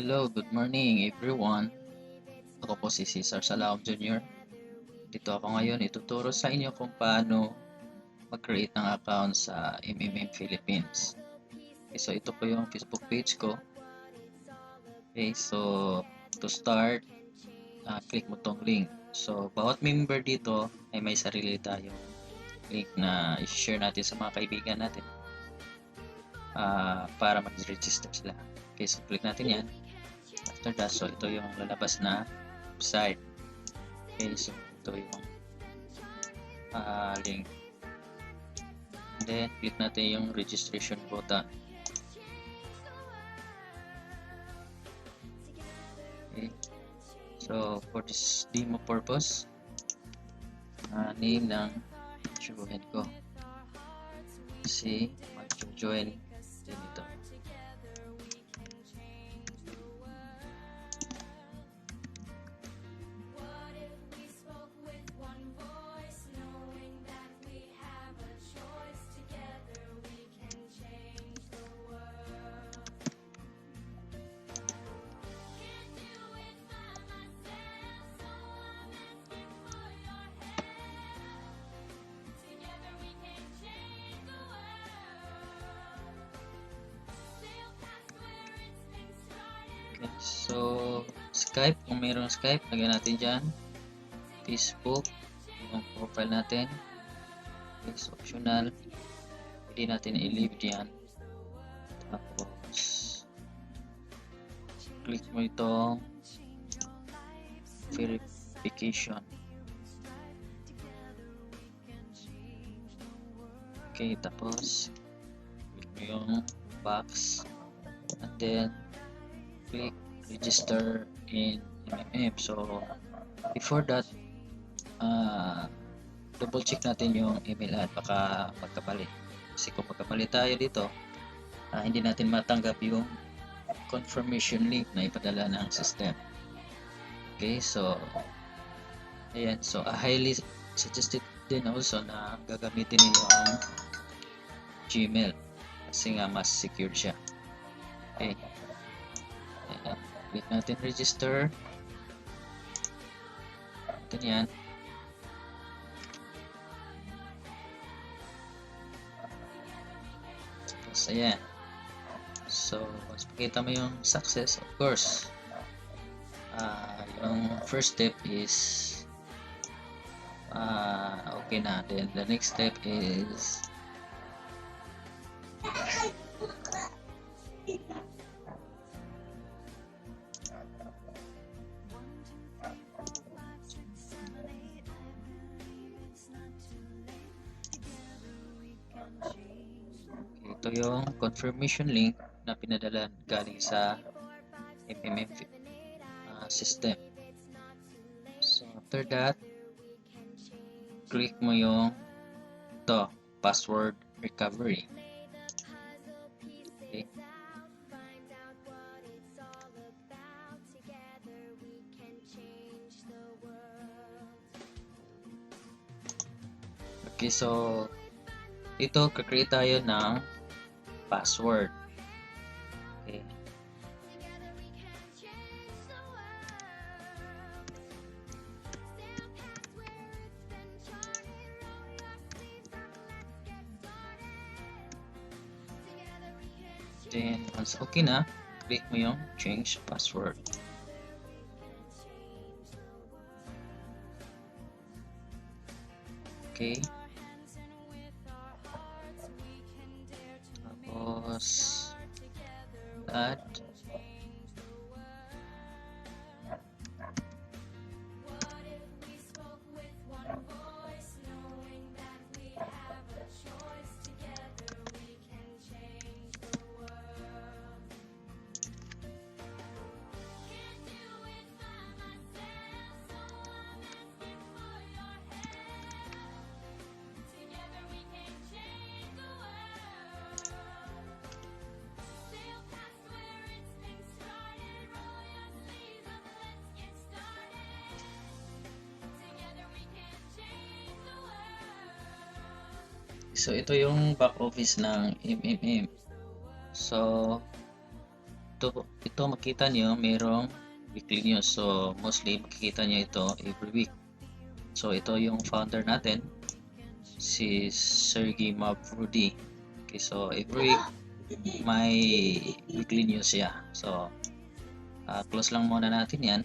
Hello, good morning everyone. Ako po si Cesar Salaom Jr. Dito ako ngayon ituturo sa inyo kung paano mag-create ng account sa MMM Philippines. Okay, so ito po yung Facebook page ko. Okay, so to start, click mo tong link. So bawat member dito ay may sarili tayong link na i-share natin sa mga kaibigan natin para mag-register sila. Okay, so click natin yan. After that, so ito yung lalabas na website. Okay, so ito yung link. And then, click natin yung registration button. Okay. So, for this demo purpose, name ng join ko. Kasi, mag-join din ito. Okay, so Skype, kung mayroong Skype, lagyan natin dyan. Facebook, yung profile natin. It's optional. Pwede natin i-leave dyan. Tapos, click mo itong verification. Okay, tapos, click mo yung box. And then, click register in MMM. So before that, double check natin yung email ad, baka magkapalit. Kasi kung magkapalit tayo dito, hindi natin matanggap yung confirmation link na ipadala ng system. Okay, so ayan, so highly suggested din also na gagamitin niyo ang Gmail kasi nga mas secure siya. Okay, click natin register. Ito yan. Tapos ayan. So once makita mo yung success, of course, yung first step is okay na. Then the next step is ito yung confirmation link na pinadala galing sa MMM system. So after that, click mo yung ito, password recovery. Okay. Okay, so ito, kakreate tayo ng password. Okay. Then, once okay na, click mo yung change password. Okay. Tapos, add. So ito yung back office ng MMM. So ito dito makita nyo merong weekly news. So mostly makikita nyo ito every week. So ito yung founder natin, si Sergey Mavrudi. Okay, so every week may weekly news siya. So close lang muna natin yan.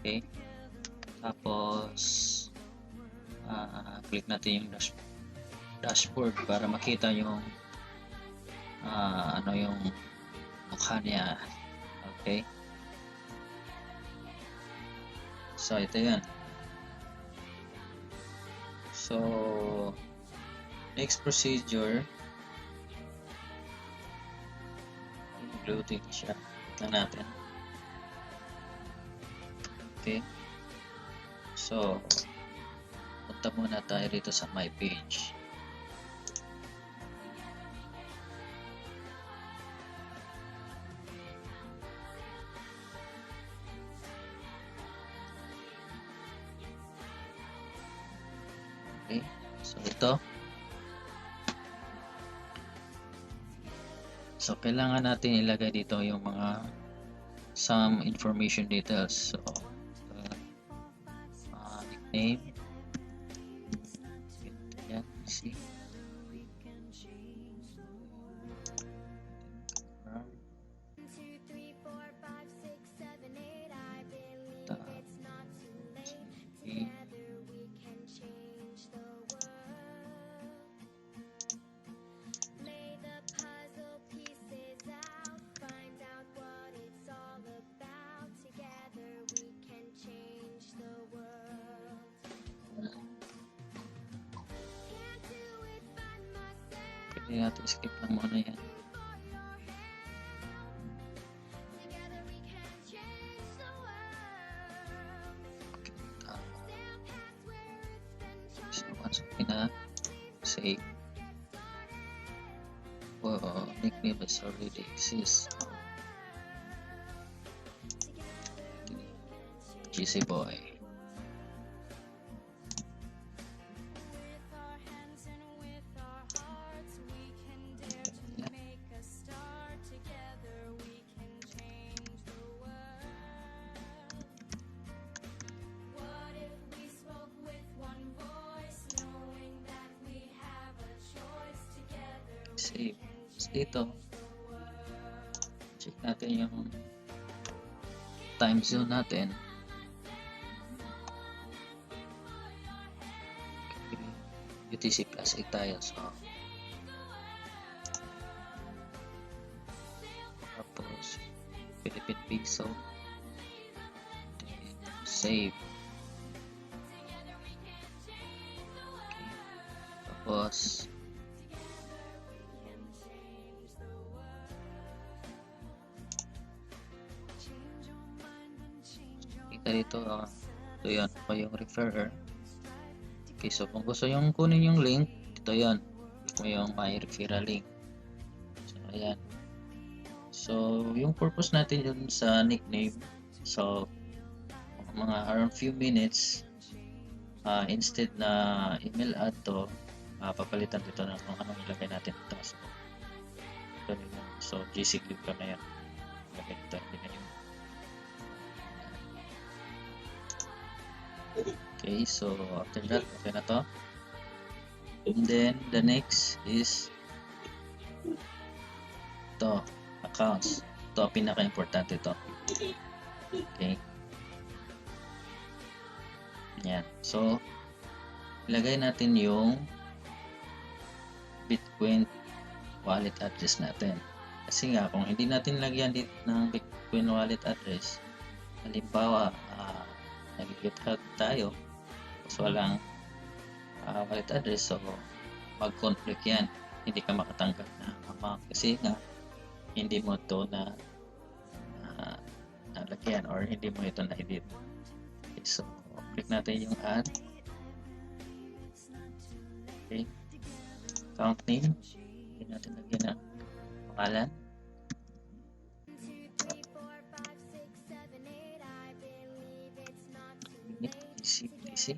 Okay, tapos click natin yung dashboard para makita yung ano yung mukha niya. Okay, so ito yan. So next procedure, loading siya. Tignan natin. Okay, so punta muna tayo dito sa my page. Okay, so ito. So kailangan natin ilagay dito yung mga some information details. So nickname, yan, see. Pwede natin skip lang muna yan. So once save, nickname is already exists. GC boy. Save. Dito check natin yung time zone natin. UTC plus 8 tayo, so tapos Philippine Peso, save. Okay. Tapos kita dito, ito yan, ako yung referrer. Okay, so kung gusto yung kunin yung link, ito yan, ito yung my referral link. So ayan. So yung purpose natin yun sa nickname, so mga around few minutes, instead na email add to, papalitan dito na kung anong ilagay natin ito. So GC clip ka na yan, ilagay dito, hindi na yun. Okay, so after that, okay na to. And then the next is to accounts. Ito pinaka-importante ito. Okay. Yan. So ilagay natin yung Bitcoin wallet address natin. Kasi nga kung hindi natin lagyan dito ng Bitcoin wallet address, halimbawa nag-GitHub tayo so walang wallet address, so mag-conflict yan, hindi ka makatanggap na amount kasi nga hindi mo ito na nalagyan or hindi mo ito na-edit. Okay, so click natin yung add. Okay, account name, hindi natin lagyan ng pangalan. DC.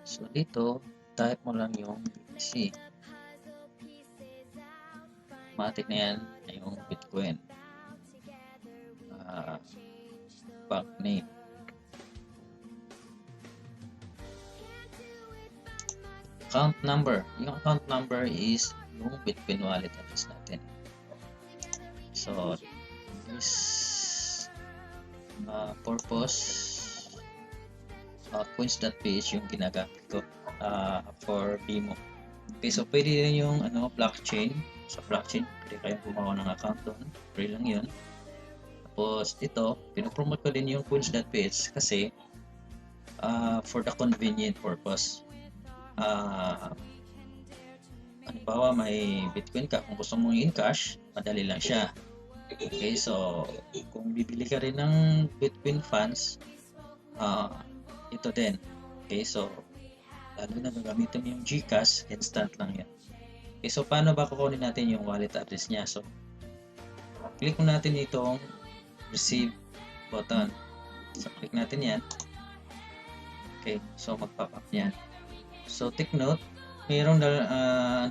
So dito type mo lang yung BTC. automatic na yan yung Bitcoin bank name. Account number. Yung account number is yung Bitcoin wallet address natin. So, this purpose, coins.ph yung ginagamit ko for demo. Okay, so pwede rin yung blockchain. Sa blockchain, pwede kayong gumawa ng account doon. Free lang yun. Tapos ito, pinopromote ko din yung coins.ph kasi for the convenient purpose. Halimbawa may Bitcoin ka, kung gusto mong in-cash, madali lang siya. Okay, so kung bibili ka rin ng Bitcoin funds, ito din. Okay, so lalo na gagamitin mo yung GCash, instant lang yan. Okay, so paano ba kukunin natin yung wallet address niya? So, click mo natin itong receive button. So, click natin yan. Okay, so mag-pop up yan. So, take note, mayroong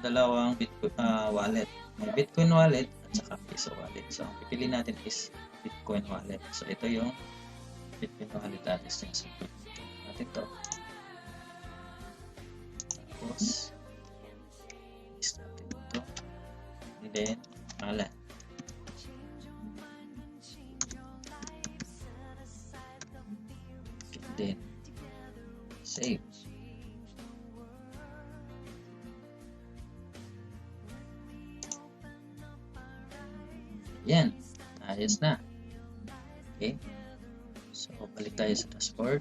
dalawang Bitcoin wallet. May Bitcoin wallet at saka Piso wallet. So, ang pipili natin is Bitcoin wallet. So, ito yung Bitcoin wallet address niya. So, click natin ito. Tapos, paste natin ito. And then, pangalan. And then, save. Yan, ayos na. Okay, so balik tayo sa dashboard.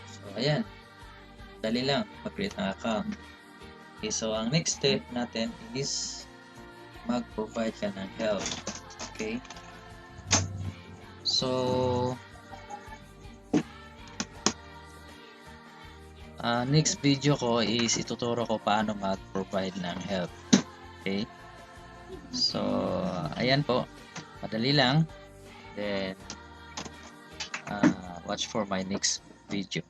So ayan, dali lang mag-create ng account. Okay, so ang next step natin is mag-provide ka ng help. Okay, so next video ko is ituturo ko paano mag-provide ng help. Okay, so ayan po, madali lang. Then watch for my next video.